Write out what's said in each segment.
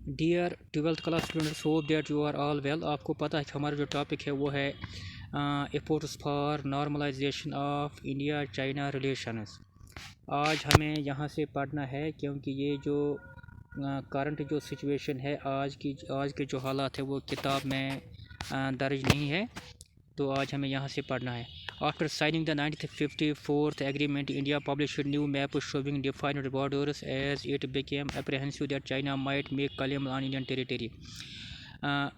Dear 12th class students, hope that you are all well. आपको पता है कि हमारा जो टॉपिक है वो है efforts for normalisation of India China relations. आज हमें यहाँ से पढ़ना है क्योंकि ये जो करंट जो सिचुएशन है, आज के जो हालात है वो किताब में दर्ज नहीं है, तो आज हमें यहाँ से पढ़ना है। After signing the 1954th agreement, India published new map showing defined borders as it became apprehensive that China might make claim on Indian territory।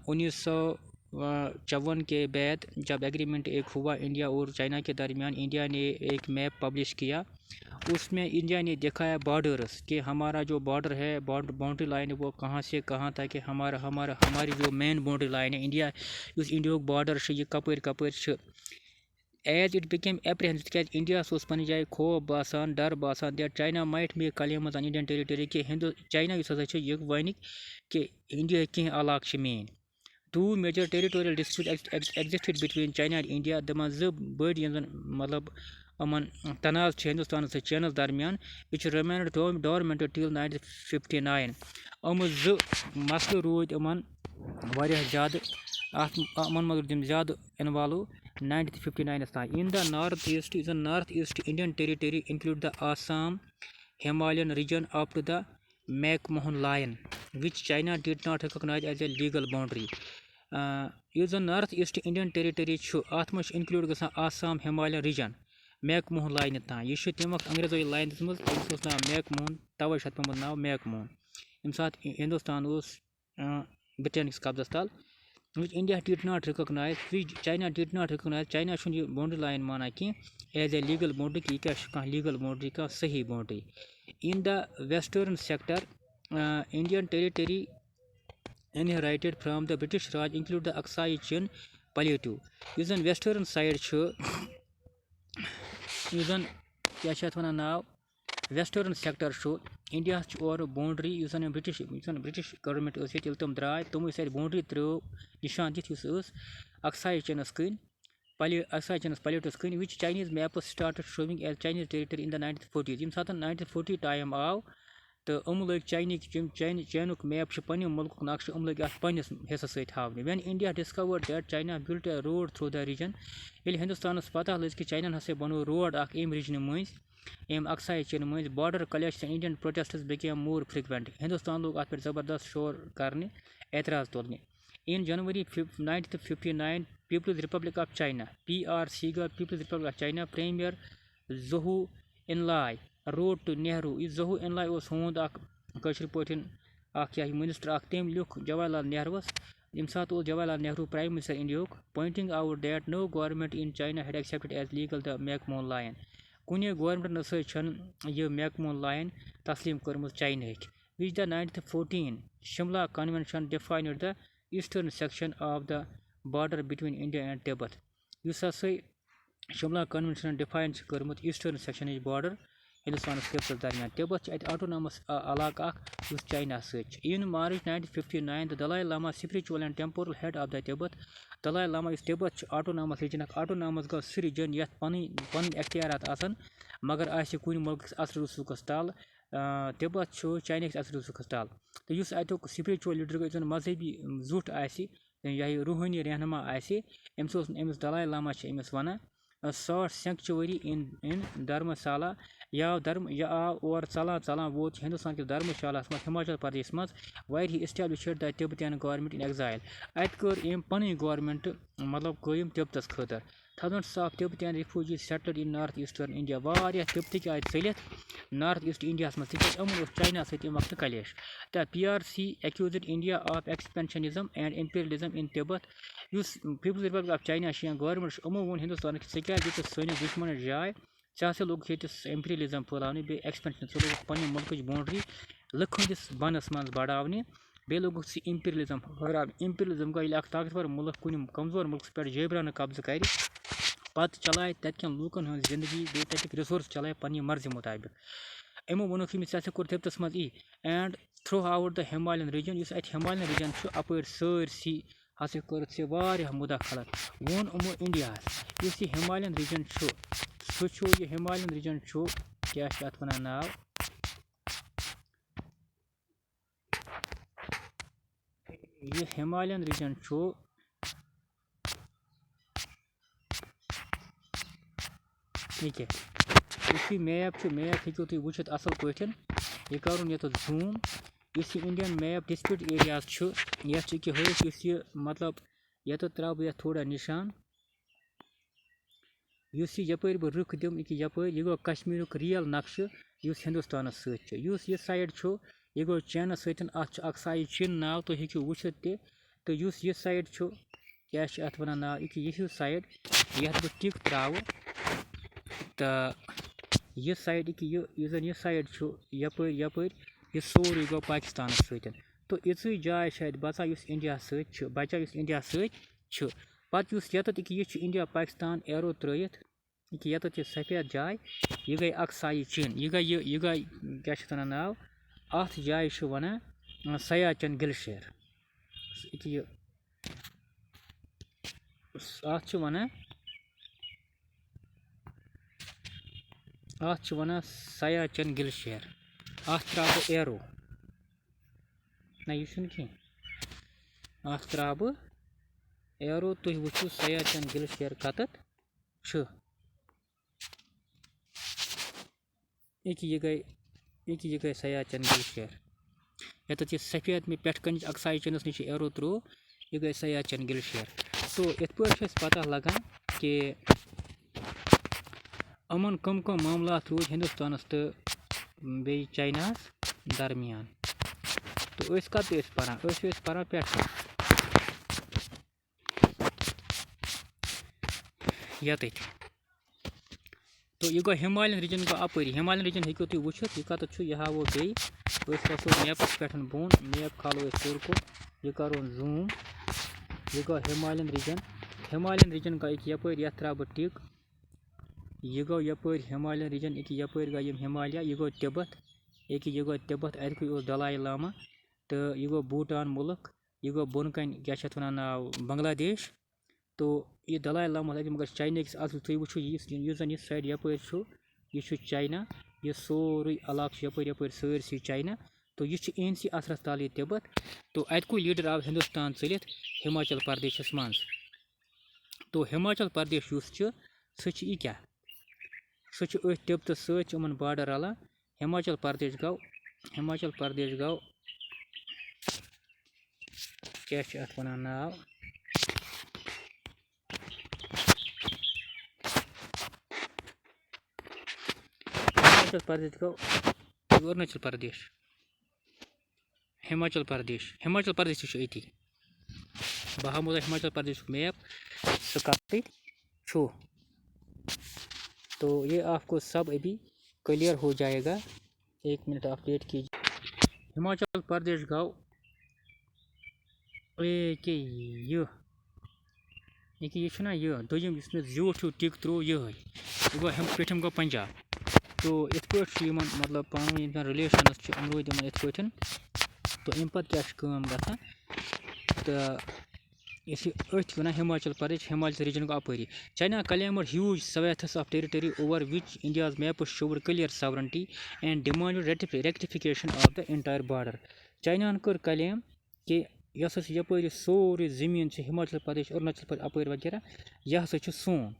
1954 के बाद जब एग्रीमेंट एक हुआ इंडिया और चाइना के दरमियान, इंडिया ने एक मैप पब्लिश किया। उसमें इंडिया ने दिखाया बॉर्डर्स कि हमारा जो बॉर्डर है, बाउंड्री लाइन है, वो कहाँ से कहाँ तक है। हमारी जो मेन बाउंड्री लाइन है इंडिया, उस इंडिया बॉर्डर से ये कपर कपर एज इट बिकेम एप्रीहेंसिव क्या इंडिया पन जाए खौफ बासान, डर बासान that China might make claims on Indian territory कि चाइना यह वन कि इंडिया कह इलाक़ मेन। Two major territorial dispute existed between China and India. दपान जो बड़ मतलब अमन तनाज़ हिंदुस्तान से चीनस दरमियान, विच रिमेन्ड डोरमेंट टिल 1959। जो मसल रूद अमन ज़्यादा अमन ज़्यादा इन्वॉल्व 1959 तान। In the north east Indian territory include the Assam Himalayan region up to the McMahon line, which China did not recognize as a legal boundary। Is the North East Indian Territory अत मज include गसान Assam Himalayan region McMahon line तान। यह तम अंग्रेजों line दिसमज, तमिस नाव McMahon, तवे पे नाव McMahon. यम सात हिंदुस्तान ब्रिटेनिक्स कब्जस तल, which India did not recognize, which China did not recognize। China ये बाउंड्री लाइन माना कि एज ए लीगल बाउंड्री कि क्या लीगल बाउंड्री का सही boundary. In the western sector Indian territory inherited from the British Raj include the Aksai Chin plateau. इस western side क्या वन नाव वेस्टर्न सेक्टर इंडिया और बाउंड्री ब्रिटिश गवर्नमेंट ये तम द्राय तमो सर बाउंड्री त्रो निशान दिस अक्साई चिनस कन अक्साई चिनस प्लेटस कन, which Chinese maps started showing as Chinese territory in the 1940। यम सात 1940 टाइम आव तो लग चाइनुक मैप पे मुल्क नक्श लग पन्नस हिस्स सत हावने। When India discovered that China built a road through the region, ये हिंदुस्तान पता लग कि चाइना हसा बनो रोड अम रीजन मज अक्साई चिन मज। Border clash Indian protests became more frequent. Hindustan लोग अत पे ज़बरदस्त शोर करने, एतराज़ तुलने। In January 1959 People's Republic of China PRC गो People's Republic of China premier Zhou Enlai wrote to Nehru. इस ज़हू इनलाई होंद क्या मिनिस्टर तम लिख जवाहरलाल नेहरूस। यम सात Jawaharlal Nehru prime minister India, pointing out that no government in China had accepted as legal the McMahon line. कुछ government न यह मैकमोहन लाइन तस्लीम कर्म China. Which the 1914 Shimla convention defined the eastern section of the border between India and Tibet. इस Shimla convention define कर्म eastern section border Hindustan Tibet दरमियान। Tibet autonomous इलाका China सत। In March 1959 the Dalai Lama spiritual and temporal head of the Tibet. Dalai Lama Tibet autonomous region, autonomous गो सह region ये पन एख्तियारात आसन मगर कुन मुल्क असर रसूखस तल। तिब्बत चाइना असर रसूखस तल। तो इस अतुक स्पिरिचुअल लीडर गो मजहबी जुट या रूहानी रहनुमा अमिस दलाई लामा अमिस वन सॉर्ट सेंक्चुरी इन धर्मशाला। यह आव और चलान वोत हिंदुस्तान के धर्मशाला हिमाचल प्रदेश मज, where he established the Tibetan government in exile. अत कर पन गवर्नमेंट मतलब कायम तिब्बतस खतर। Thousands of Tibetan refugees settled in north eastern India. वारिया तिब्बतिक आय चलित नॉर्थ ईस्ट इंडिया मज चाइना सत वक्त कलेश। The PRC accused India of expansionism and imperialism in Tibet. People's Republic of China government वन हिंदुस्तान क्या दिस दुश्मन जाय, चा लोग इंपीरियलिज्म फैलाने बे एक्सपेंशन लोग पन्ने मुल्क बाउंड्री लखंदिस बनस मज बढ़ाने, बे लोग इंपीरियलिज्म फैलाने। इंपीरियलिज्म गो ताकतवर मुल्क कुन कमजोर मुल्क पे जेबरान कब्ज कर पत चलाए तन लूकन हज जिंदगी बे तक रिसोर्स चलाए पन्ने मर्जी मुताबिक। यमो वोक कोर तिब्बतस मज and throughout the Himalayan region. इस हिमालयन रीजन अप सारसी हसा कर मुदाखलत वोन इंडिया इस हिमालयन रीजन सह हिमालयन रीजन क्या वन नाव ये हिमालयन रीजन यह मैप हेको तुम वुचित असल पे यह कर जूम इस इंडियन मैप डिस्प्यूट एरियाज ये हस मतलब ये त्रा बह थोड़ा निशान यपर बह रुख दिम यपर यह गो कश्मीर रियल नक्शे हिंदुस्तान सत यह साइड यह गो चैनस सत साइड चिन नाव तुम हेको वुचित तो यह साइड क्या अत वन नाव यह साइड ये बह टिक त्राव तो यह साइड यह साइड यपर यह सोरे गो पाकिस्तान सत तो इस जाए शायद बचा इंडिया बचा इंडिया सत पत् ये इंडिया पाकिस्तान एरो त्रित ये सफेद जाए यह गई अक्साई चीन यह गई क्या वन नाव अत जाए वन सयाचन ग्लेशियर अत वन सयाचन ग्लेशियर अत त्रा बह एरो ना यह कह अत त्रा बह एरो तुम वुचु सयाचन ग्लेशियर कतत ये गई सयाचन ग्लेशियर ये सफेद में पे अक्साई चीनस नश एरो त्रो यह गई सयाचन ग्लेशियर तो इत पता लगान कि अमन कम मामला रोज हिंदुस्तान तो बे चाइना दरमियान तो कत पारान पे यत तो यह गो हिमालयन रीजन गो अपरी हिमालयन रीजन हेको तुम वुचित यह कत यह हावो बे वसो मैपस पे बोन मैप खालो सोर को यह करो जूम यह गो हिमालयन रीजन गो यपर ये त्रा बह टिक यह गो यपर हिमालयन रीजन यपर गई हिमालय यह गो तिब्बत यह गो तिब्बत अत दलाई लामा तो यह गो भूटान मुल्क यह गो बोन कन क्या वन नाव बांग्लादेश तो यह दलाई लामा मगर चाइना किस तुम वो यह साइड यपर यह चाइना यह सोरे इलाक यपर सारसी चाइना तो यह इनसी असरस तल तिब्बत तो अतक लीडर आव हिंदुस्तान चलित हिमाचल प्रदेशस मं तो हिमाचल प्रदेश सह क्या सह तिब्बत सत बॉर्डर रलान हिमाचल प्रदेश गो क्या अत वन नाव हिमाचल प्रदेश गो अरुणाचल प्रदेश हिमाचल प्रदेश अति बह हामो हिमाचल प्रदेश मैप सह कत तो ये आपको सब अभी क्लियर हो जाएगा 1 मिनट आप वेट कीजिए हिमाचल प्रदेश गो यह दोम जीट टिक त्रो यह गो पेठम गो पंजाब तो इत मतलब पानी रिलेशन रोद इत तो अम पे क्या ग तो वन हिमाचल प्रदेश हिमाचल रीजन गो अपरी China claimed huge swathes of territory over which India's map showed clear sovereignty and demanded rectification of the entire border China कर क्लेम कि यह यपर सोरे जमीन हिमाचल प्रदेश अरुणाचल प्रदेश अपर वगैरह यह सोन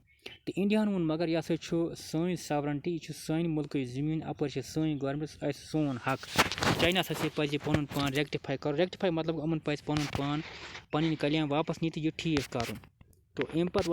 तो इंडिया वोन मगर यह सन सॉवरेंटी यह सान मुल्क जमीन अपर सन गवर्नमेंट सोन हक चाइना पज पन पान रेक्टिफाई मतलब अमन पज पन पान पन क्लेम वापस नी तो यह ठीक कर तो अम पे